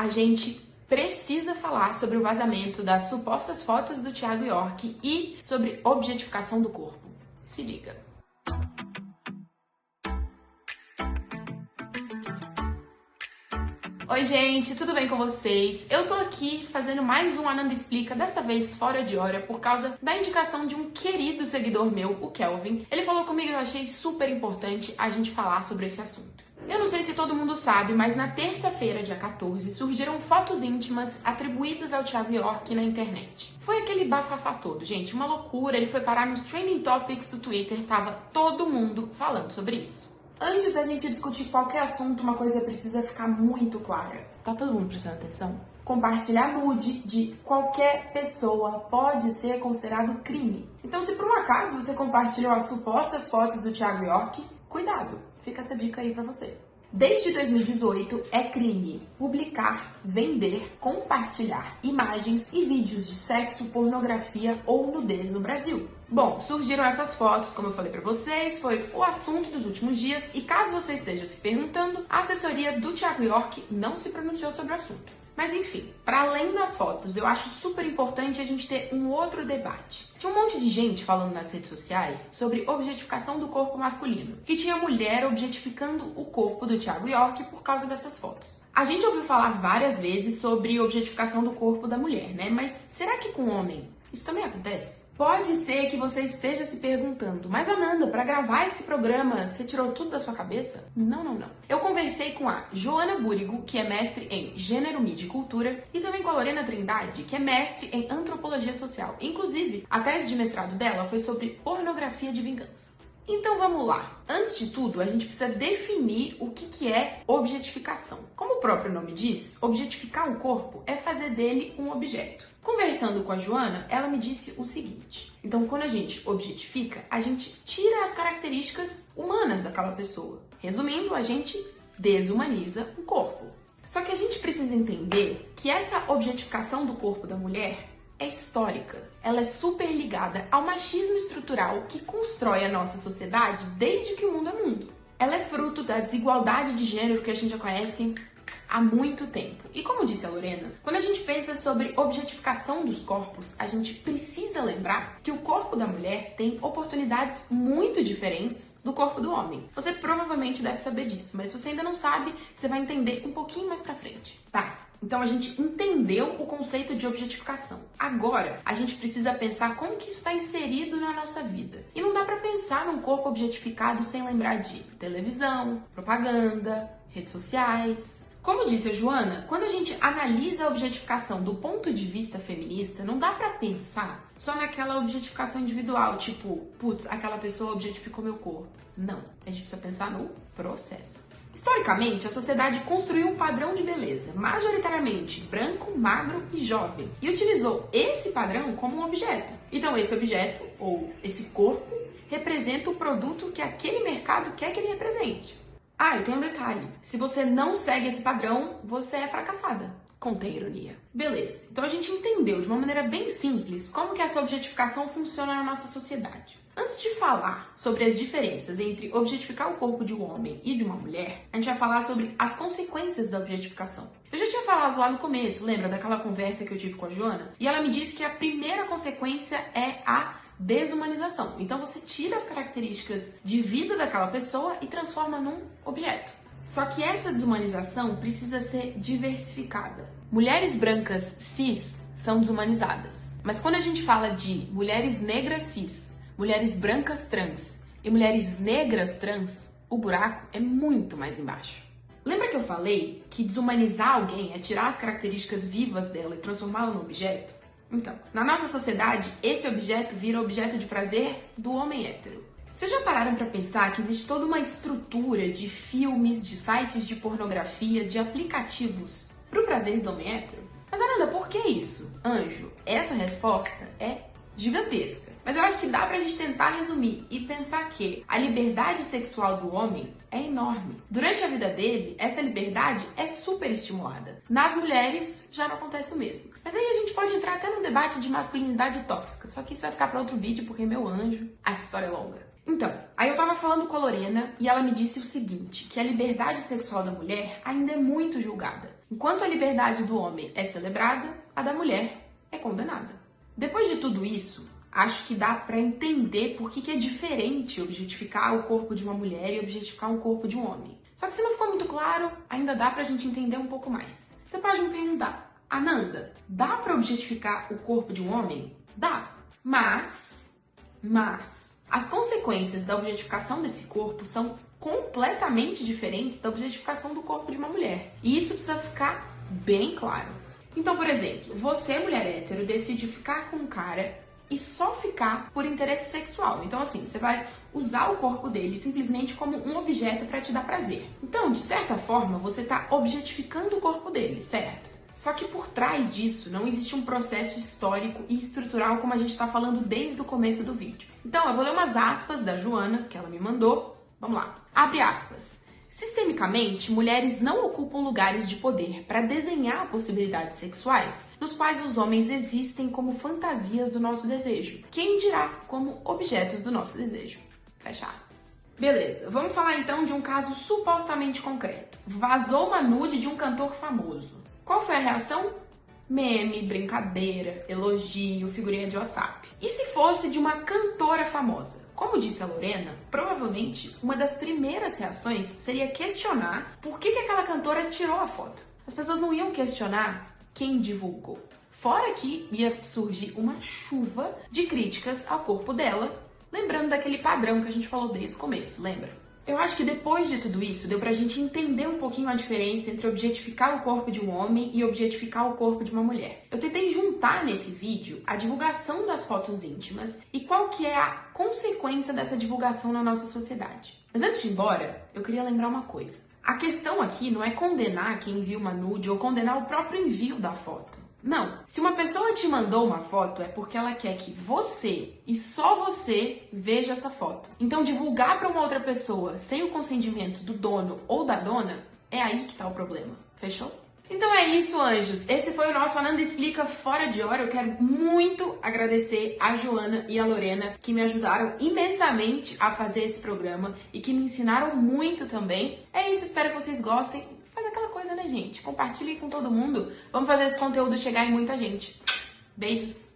a gente precisa falar sobre o vazamento das supostas fotos do Thiago York e sobre objetificação do corpo. Se liga. Oi gente, tudo bem com vocês? Eu tô aqui fazendo mais um Ananda Explica, dessa vez fora de hora, por causa da indicação de um querido seguidor meu, o Kelvin. Ele falou comigo e eu achei super importante a gente falar sobre esse assunto. Eu não sei se todo mundo sabe, mas na terça-feira, dia 14, surgiram fotos íntimas atribuídas ao Thiago York na internet. Foi aquele bafafá todo, gente, uma loucura, ele foi parar nos trending topics do Twitter, tava todo mundo falando sobre isso. Antes da gente discutir qualquer assunto, uma coisa precisa ficar muito clara. Tá todo mundo prestando atenção? Compartilhar nude de qualquer pessoa pode ser considerado crime. Então, se por um acaso você compartilhou as supostas fotos do Thiago York, cuidado, fica essa dica aí pra você. Desde 2018, é crime publicar, vender, compartilhar imagens e vídeos de sexo, pornografia ou nudez no Brasil. Bom, surgiram essas fotos, como eu falei pra vocês, foi o assunto dos últimos dias e caso você esteja se perguntando, a assessoria do Thiago York não se pronunciou sobre o assunto. Mas enfim, para além das fotos, eu acho super importante a gente ter um outro debate. Tinha um monte de gente falando nas redes sociais sobre objetificação do corpo masculino, que tinha mulher objetificando o corpo do Thiago York por causa dessas fotos. A gente ouviu falar várias vezes sobre objetificação do corpo da mulher, né? Mas será que com homem isso também acontece? Pode ser que você esteja se perguntando, mas Ananda, para gravar esse programa, você tirou tudo da sua cabeça? Não. Eu conversei com a Joana Búrigo, que é mestre em Gênero, Mídia e Cultura, e também com a Lorena Trindade, que é mestre em Antropologia Social. Inclusive, a tese de mestrado dela foi sobre pornografia de vingança. Então vamos lá. Antes de tudo, a gente precisa definir o que é objetificação. Como o próprio nome diz, objetificar o corpo é fazer dele um objeto. Conversando com a Joana, ela me disse o seguinte: então quando a gente objetifica, a gente tira as características humanas daquela pessoa. Resumindo, a gente desumaniza o corpo. Só que a gente precisa entender que essa objetificação do corpo da mulher é histórica. Ela é super ligada ao machismo estrutural que constrói a nossa sociedade desde que o mundo é mundo. Ela é fruto da desigualdade de gênero que a gente já conhece há muito tempo. E como disse a Lorena, quando a gente pensa sobre objetificação dos corpos, a gente precisa lembrar que o corpo da mulher tem oportunidades muito diferentes do corpo do homem. Você provavelmente deve saber disso, mas se você ainda não sabe, você vai entender um pouquinho mais pra frente. Tá, então a gente entendeu o conceito de objetificação. Agora, a gente precisa pensar como que isso está inserido na nossa vida. E não dá pra pensar num corpo objetificado sem lembrar de televisão, propaganda, redes sociais. Como disse a Joana, quando a gente analisa a objetificação do ponto de vista feminista, não dá pra pensar só naquela objetificação individual, tipo, putz, aquela pessoa objetificou meu corpo. Não, a gente precisa pensar no processo. Historicamente, a sociedade construiu um padrão de beleza, majoritariamente branco, magro e jovem, e utilizou esse padrão como um objeto. Então, esse objeto, ou esse corpo, representa o produto que aquele mercado quer que ele represente. Ah, e tem um detalhe. Se você não segue esse padrão, você é fracassada. Contém ironia. Beleza. Então a gente entendeu de uma maneira bem simples como que essa objetificação funciona na nossa sociedade. Antes de falar sobre as diferenças entre objetificar o corpo de um homem e de uma mulher, a gente vai falar sobre as consequências da objetificação. Eu já tinha falado lá no começo, lembra daquela conversa que eu tive com a Joana? E ela me disse que a primeira consequência é a desumanização. Então você tira as características de vida daquela pessoa e transforma num objeto. Só que essa desumanização precisa ser diversificada. Mulheres brancas cis são desumanizadas. Mas quando a gente fala de mulheres negras cis, mulheres brancas trans e mulheres negras trans, o buraco é muito mais embaixo. Lembra que eu falei que desumanizar alguém é tirar as características vivas dela e transformá-la num objeto? Então, na nossa sociedade, esse objeto vira objeto de prazer do homem hétero. Vocês já pararam pra pensar que existe toda uma estrutura de filmes, de sites de pornografia, de aplicativos pro prazer do homem hétero? Mas Ananda, por que isso? Anjo, essa resposta é gigantesca. Mas eu acho que dá pra gente tentar resumir e pensar que a liberdade sexual do homem é enorme. Durante a vida dele, essa liberdade é super estimulada. Nas mulheres, já não acontece o mesmo. Mas aí a gente pode entrar até num debate de masculinidade tóxica, só que isso vai ficar pra outro vídeo, porque, meu anjo, a história é longa. Então, aí eu tava falando com a Lorena e ela me disse o seguinte, que a liberdade sexual da mulher ainda é muito julgada. Enquanto a liberdade do homem é celebrada, a da mulher é condenada. Depois de tudo isso, acho que dá pra entender por que é diferente objetificar o corpo de uma mulher e objetificar o corpo de um homem. Só que se não ficou muito claro, ainda dá pra gente entender um pouco mais. Você pode me perguntar, Ananda, dá pra objetificar o corpo de um homem? Dá. Mas as consequências da objetificação desse corpo são completamente diferentes da objetificação do corpo de uma mulher. E isso precisa ficar bem claro. Então, por exemplo, você, mulher hétero, decide ficar com um cara e só ficar por interesse sexual. Então, assim, você vai usar o corpo dele simplesmente como um objeto para te dar prazer. Então, de certa forma, você tá objetificando o corpo dele, certo? Só que por trás disso não existe um processo histórico e estrutural como a gente está falando desde o começo do vídeo. Então, eu vou ler umas aspas da Joana, que ela me mandou. Vamos lá. Abre aspas. Sistemicamente, mulheres não ocupam lugares de poder para desenhar possibilidades sexuais nos quais os homens existem como fantasias do nosso desejo. Quem dirá como objetos do nosso desejo? Fecha aspas. Beleza, vamos falar então de um caso supostamente concreto. Vazou uma nude de um cantor famoso. Qual foi a reação? Meme, brincadeira, elogio, figurinha de WhatsApp. E se fosse de uma cantora famosa? Como disse a Lorena, provavelmente uma das primeiras reações seria questionar por que aquela cantora tirou a foto. As pessoas não iam questionar quem divulgou. Fora que ia surgir uma chuva de críticas ao corpo dela, lembrando daquele padrão que a gente falou desde o começo, lembra? Eu acho que depois de tudo isso, deu pra gente entender um pouquinho a diferença entre objetificar o corpo de um homem e objetificar o corpo de uma mulher. Eu tentei juntar nesse vídeo a divulgação das fotos íntimas e qual que é a consequência dessa divulgação na nossa sociedade. Mas antes de ir embora, eu queria lembrar uma coisa. A questão aqui não é condenar quem envia uma nude ou condenar o próprio envio da foto. Não. Se uma pessoa te mandou uma foto, é porque ela quer que você e só você veja essa foto. Então, divulgar para uma outra pessoa sem o consentimento do dono ou da dona, é aí que tá o problema. Fechou? Então é isso, anjos. Esse foi o nosso Ananda Explica Fora de Hora. Eu quero muito agradecer a Joana e a Lorena, que me ajudaram imensamente a fazer esse programa e que me ensinaram muito também. É isso, espero que vocês gostem. Faz aquela coisa, né, gente? Compartilhe com todo mundo. Vamos fazer esse conteúdo chegar em muita gente. Beijos!